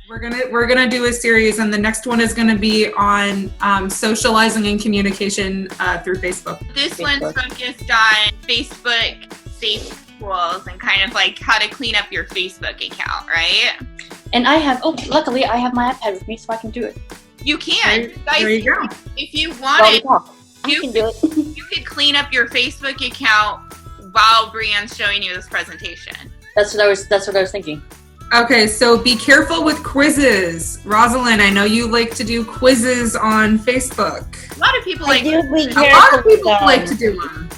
We're gonna do a series, and the next one is gonna be on socializing and communication through Facebook. This one's focused on Facebook safe tools and kind of like how to clean up your Facebook account, right? And luckily I have my iPad with me, so I can do it. You can. There you go. If you wanted, I can do it. you could clean up your Facebook account while Brianne's showing you this presentation. That's what I was thinking. Okay, so be careful with quizzes. Rosalind, I know you like to do quizzes on Facebook. A lot of people like to do them.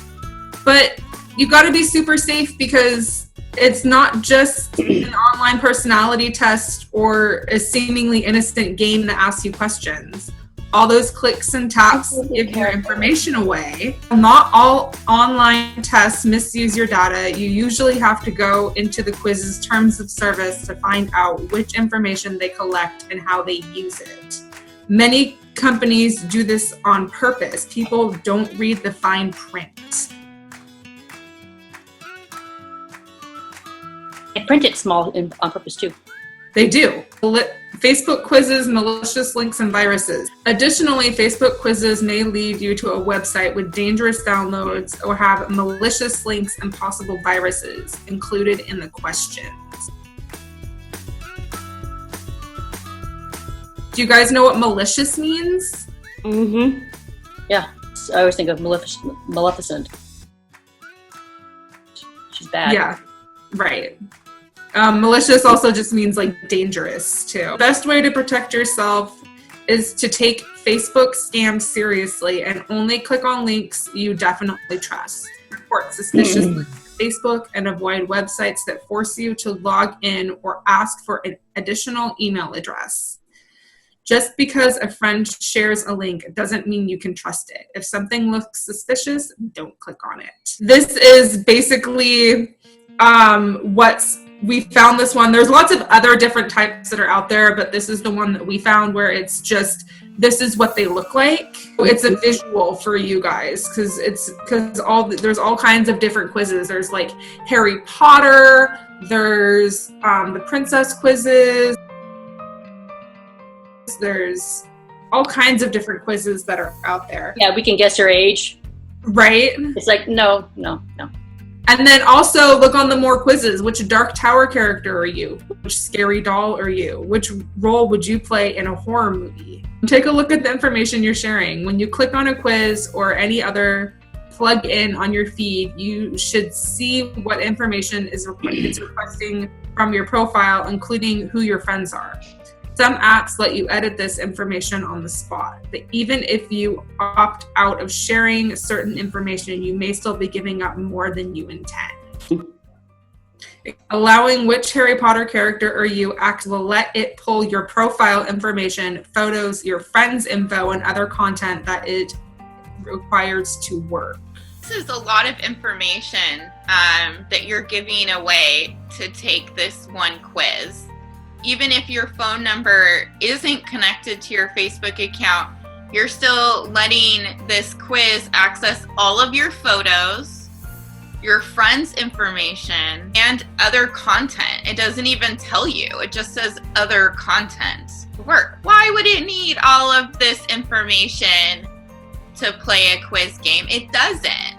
But you got to be super safe, because it's not just an online personality test or a seemingly innocent game that asks you questions. All those clicks and taps give your information away. Not all online tests misuse your data. You usually have to go into the quiz's terms of service to find out which information they collect and how they use it. Many companies do this on purpose. People don't read the fine print. I print it small on purpose too. They do. Facebook quizzes, malicious links, and viruses. Additionally, Facebook quizzes may lead you to a website with dangerous downloads or have malicious links and possible viruses included in the questions. Do you guys know what malicious means? Mm-hmm. Yeah. I always think of Maleficent. She's bad. Yeah, right. Malicious also just means like dangerous too. The best way to protect yourself is to take Facebook scams seriously and only click on links you definitely trust. Report suspicious links to Facebook and avoid websites that force you to log in or ask for an additional email address. Just because a friend shares a link doesn't mean you can trust it. If something looks suspicious, don't click on it. This is basically we found this one. There's lots of other different types that are out there, but this is the one that we found where it's just, this is what they look like. It's a visual for you guys, because there's all kinds of different quizzes. There's like Harry Potter, there's the princess quizzes, there's all kinds of different quizzes that are out there. Yeah, we can guess your age. Right? It's like, no. And then also look on the more quizzes. Which Dark Tower character are you? Which scary doll are you? Which role would you play in a horror movie? Take a look at the information you're sharing. When you click on a quiz or any other plug-in on your feed, you should see what information it's requesting from your profile, including who your friends are. Some apps let you edit this information on the spot, but even if you opt out of sharing certain information, you may still be giving up more than you intend. Allowing which Harry Potter character are you will let it pull your profile information, photos, your friends' info, and other content that it requires to work. This is a lot of information that you're giving away to take this one quiz. Even if your phone number isn't connected to your Facebook account, you're still letting this quiz access all of your photos, your friends' information, and other content. It doesn't even tell you. It just says other content. Work. Why would it need all of this information to play a quiz game? It doesn't.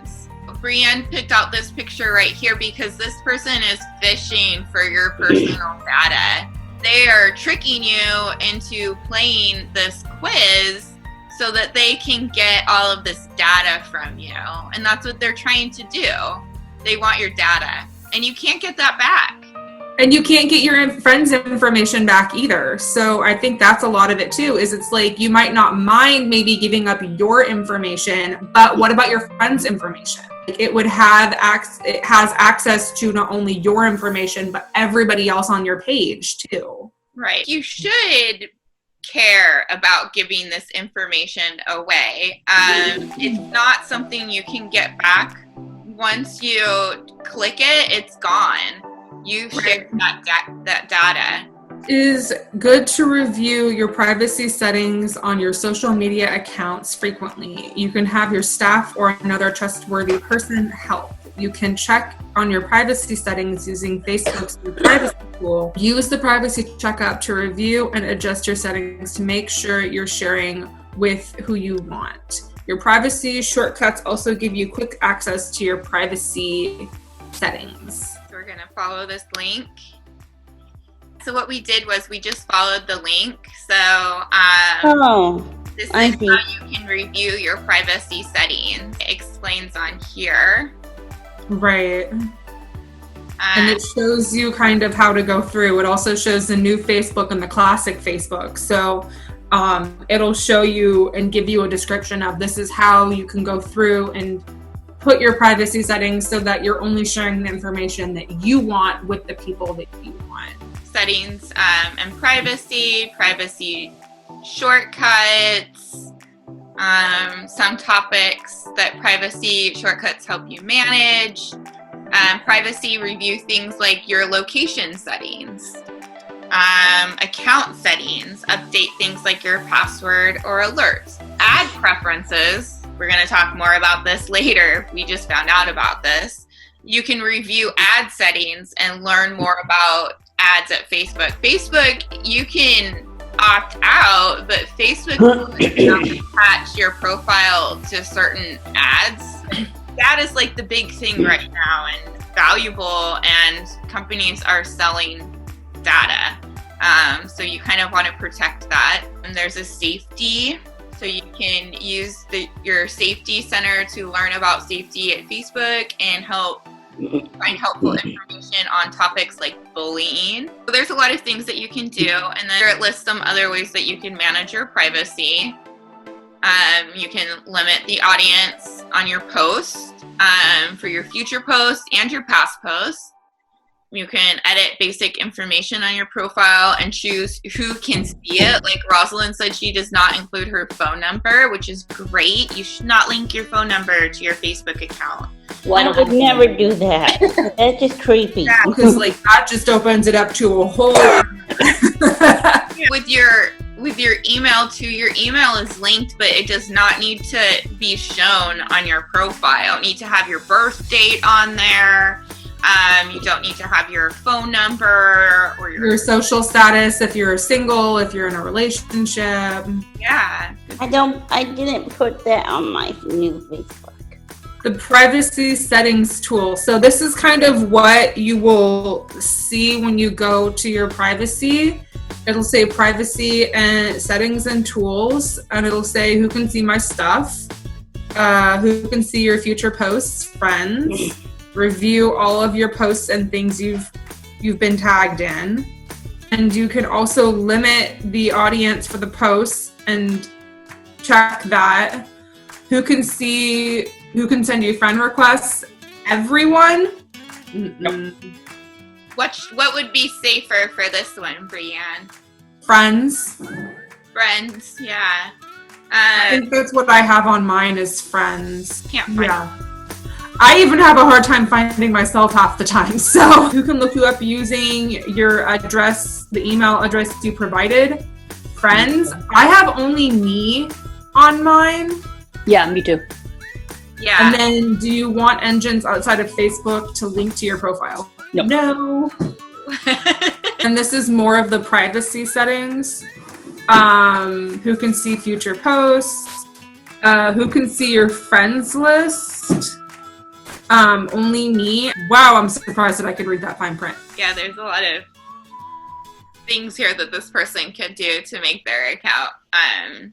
Brianne picked out this picture right here because this person is fishing for your personal data. They are tricking you into playing this quiz so that they can get all of this data from you. And that's what they're trying to do. They want your data. And you can't get that back. And you can't get your friends' information back either. So I think that's a lot of it too, is it's like you might not mind maybe giving up your information, but what about your friends' information? It has access to not only your information, but everybody else on your page too. Right. You should care about giving this information away. It's not something you can get back. Once you click it, it's gone. You shared that data. It is good to review your privacy settings on your social media accounts frequently. You can have your staff or another trustworthy person help. You can check on your privacy settings using Facebook's new privacy tool. Use the privacy checkup to review and adjust your settings to make sure you're sharing with who you want. Your privacy shortcuts also give you quick access to your privacy settings. So we're going to follow this link. So what we did was we just followed the link. So this is how you can review your privacy settings. It explains on here. Right. And it shows you kind of how to go through. It also shows the new Facebook and the classic Facebook. So it'll show you and give you a description of this is how you can go through and put your privacy settings so that you're only sharing the information that you want with the people that you want. Settings and privacy shortcuts, some topics that privacy shortcuts help you manage. Privacy review things like your location settings, account settings, update things like your password or alerts. Ad preferences, we're going to talk more about this later. We just found out about this. You can review ad settings and learn more about ads at Facebook. Facebook, you can opt out, but Facebook will attach your profile to certain ads. That is like the big thing right now and valuable, and companies are selling data. So you kind of want to protect that. And there's a safety. So you can use your safety center to learn about safety at Facebook and find helpful information on topics like bullying. So there's a lot of things that you can do, and then it lists some other ways that you can manage your privacy. You can limit the audience on your post for your future posts and your past posts. You can edit basic information on your profile and choose who can see it. Like Rosalind said, she does not include her phone number, which is great. You should not link your phone number to your Facebook account. Well, I would never do that. That's just creepy. Yeah, because like that just opens it up to a whole. With your email too, your email is linked, but it does not need to be shown on your profile. You need to have your birth date on there. You don't need to have your phone number or your social status, if you're single, if you're in a relationship. Yeah. I didn't put that on my new Facebook. The privacy settings tool. So this is kind of what you will see when you go to your privacy. It'll say privacy and settings and tools, and it'll say who can see my stuff, who can see your future posts, friends, review all of your posts and things you've been tagged in. And you can also limit the audience for the posts and check that. Who can send you friend requests? Everyone? Nope. What would be safer for this one, Brianne? Friends. Friends, yeah. I think that's what I have on mine is friends. Can't find Yeah. I even have a hard time finding myself half the time. So who can look you up using your address, the email address you provided? Friends. I have only me on mine. Yeah, me too. Yeah. And then do you want engines outside of Facebook to link to your profile? Nope. No. And this is more of the privacy settings. Who can see future posts? Who can see your friends list? Only me. Wow, I'm surprised that I could read that fine print. Yeah, there's a lot of things here that this person could do to make their account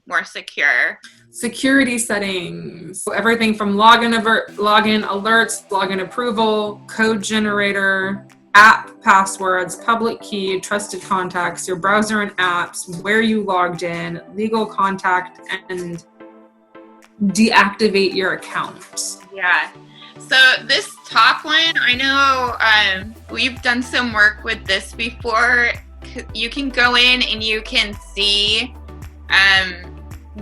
more secure. Security settings. So everything from login alerts, login approval, code generator, app passwords, public key, trusted contacts, your browser and apps, where you logged in, legal contact, and deactivate your account. Yeah. So this top one, I know we've done some work with this before. You can go in and you can see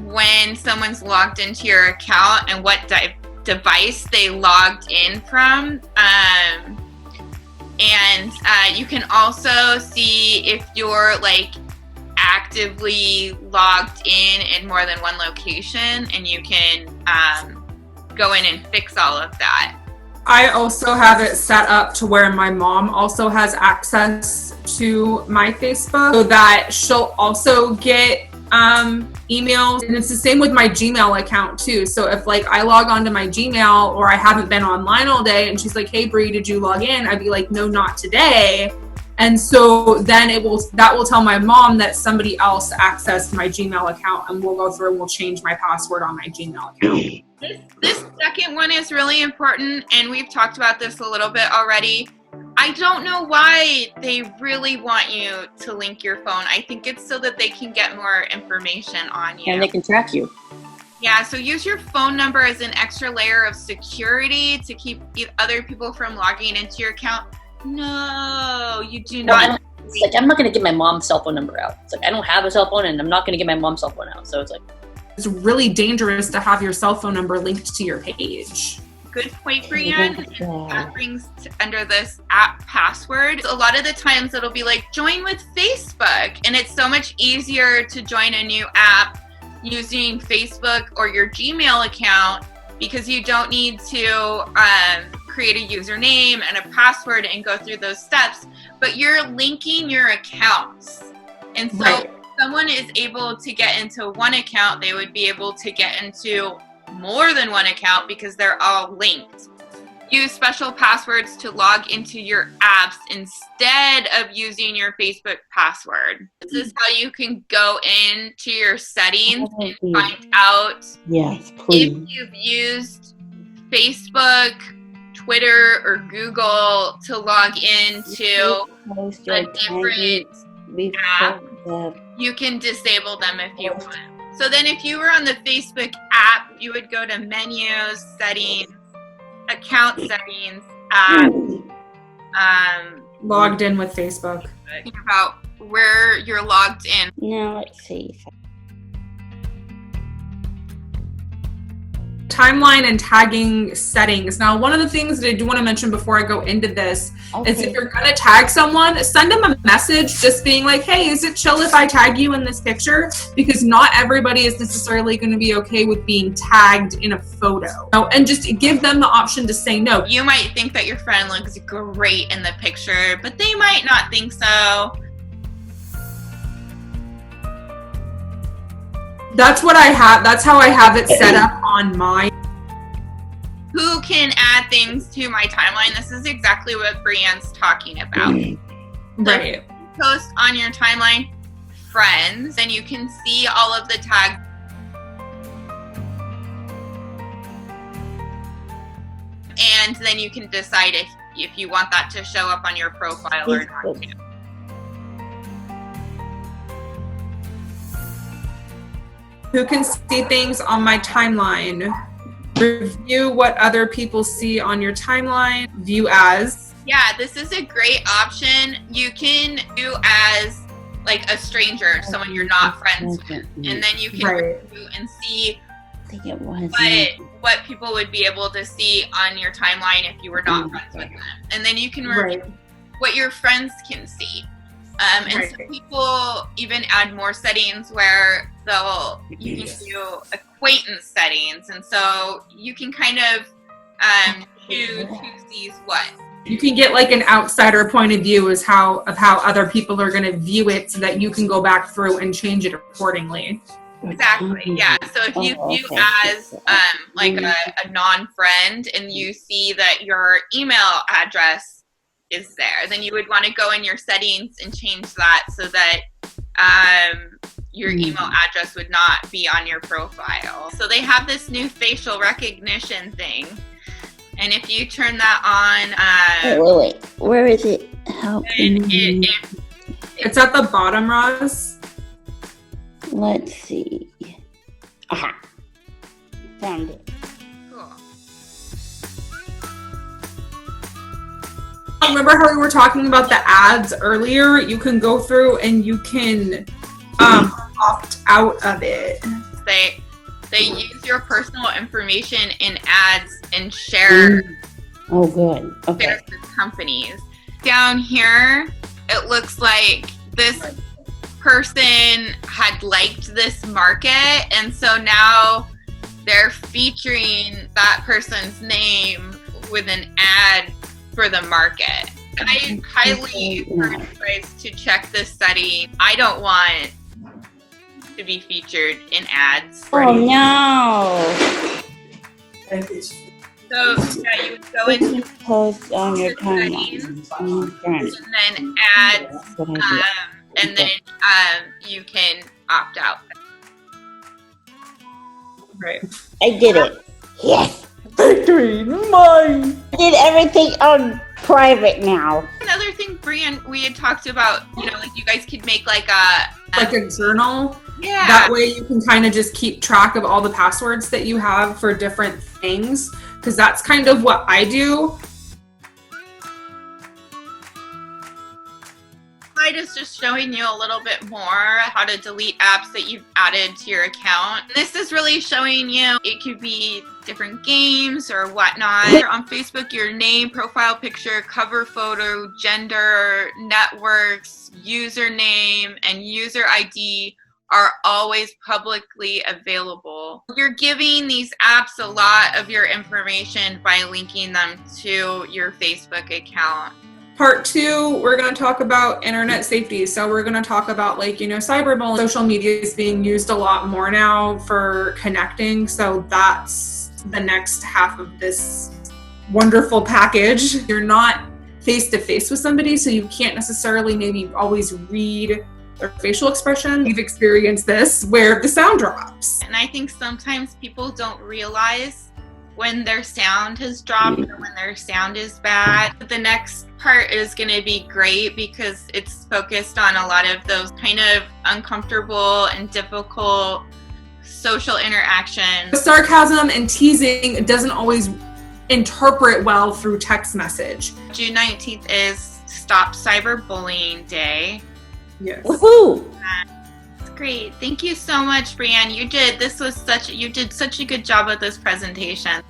when someone's logged into your account and what device they logged in from. And you can also see if you're like actively logged in more than one location, and you can go in and fix all of that. I also have it set up to where my mom also has access to my Facebook, so that she'll also get emails. And it's the same with my Gmail account too. So if like I log on to my Gmail or I haven't been online all day and she's like, hey Bree, did you log in? I'd be like, no, not today. And so then that will tell my mom that somebody else accessed my Gmail account, and we'll go through and we'll change my password on my Gmail account. This second one is really important, and we've talked about this a little bit already. I don't know why they really want you to link your phone. I think it's so that they can get more information on you. And they can track you. Yeah, so use your phone number as an extra layer of security to keep other people from logging into your account. No, you do not. It's like, I'm not going to give my mom's cell phone number out. It's like, I don't have a cell phone and I'm not going to give my mom's cell phone out. So it's like, it's really dangerous to have your cell phone number linked to your page. Good point, Brienne. That brings under this app password. A lot of the times it'll be like, join with Facebook. And it's so much easier to join a new app using Facebook or your Gmail account, because you don't need to create a username and a password and go through those steps, but you're linking your accounts. And so if someone is able to get into one account, they would be able to get into more than one account because they're all linked. Use special passwords to log into your apps instead of using your Facebook password. This is how you can go into your settings and find out if you've used Facebook, Twitter, or Google to log into a different app. You can disable them if you want. So then if you were on the Facebook app, you would go to menus, settings, account settings, logged in with Facebook. Think about where you're logged in. Now let's see. Timeline and tagging settings. Now, one of the things that I do want to mention before I go into this is if you're going to tag someone, send them a message just being like, hey, is it chill if I tag you in this picture? Because not everybody is necessarily going to be okay with being tagged in a photo. And just give them the option to say no. You might think that your friend looks great in the picture, but they might not think so. That's what I have. That's how I have it set up on mine. Who can add things to my timeline? This is exactly what Brienne's talking about. Right. So post on your timeline, friends, and you can see all of the tags. And then you can decide if you want that to show up on your profile or not. Who can see things on my timeline? Review what other people see on your timeline. View as. Yeah, this is a great option. You can view as like a stranger, someone you're not friends with. And then you can review and see what people would be able to see on your timeline if you were not friends with them. And then you can review what your friends can see. And some people even add more settings where you can do acquaintance settings, and so you can kind of choose who sees what. You can get like an outsider point of view of how other people are going to view it, so that you can go back through and change it accordingly. Exactly. Yeah. So if you view as like a non-friend, and you see that your email address is there, then you would want to go in your settings and change that so that your email address would not be on your profile. So they have this new facial recognition thing, and if you turn that on, wait, where is it? It's at the bottom, Roz. Let's see. Aha, found it. Remember how we were talking about the ads earlier? You can go through and you can opt out of it. They use your personal information in ads and share. Oh, good. Okay. Share with companies. Down here, it looks like this person had liked this market, and so now they're featuring that person's name with an ad for the market. I highly encourage you guys to check this setting. I don't want to be featured in ads. Oh no! So yeah, you would go into Post on your settings timeline. and then ads, and then you can opt out. Right. I did it. Yes! Victory! Mine! I did everything on private now. Another thing, Brian, we had talked about, like you guys could make like a journal. yeah. That way you can kind of just keep track of all the passwords that you have for different things, because that's kind of what I do. Slide is just showing you a little bit more how to delete apps that you've added to your account. This is really showing you it could be different games or whatnot. On Facebook, your name, profile picture, cover photo, gender, networks, username, and user ID are always publicly available. You're giving these apps a lot of your information by linking them to your Facebook account. Part 2, we're going to talk about internet safety. So we're going to talk about cyberbullying. Social media is being used a lot more now for connecting. So that's the next half of this wonderful package. You're not face to face with somebody, so you can't necessarily maybe always read their facial expression. We've experienced this where the sound drops. And I think sometimes people don't realize when their sound has dropped or when their sound is bad. The next part is going to be great because it's focused on a lot of those kind of uncomfortable and difficult social interactions. Sarcasm and teasing doesn't always interpret well through text message. June 19th is Stop Cyberbullying Day. Yes. Woohoo! Great. Thank you so much, Brianne. You did such a good job with this presentation.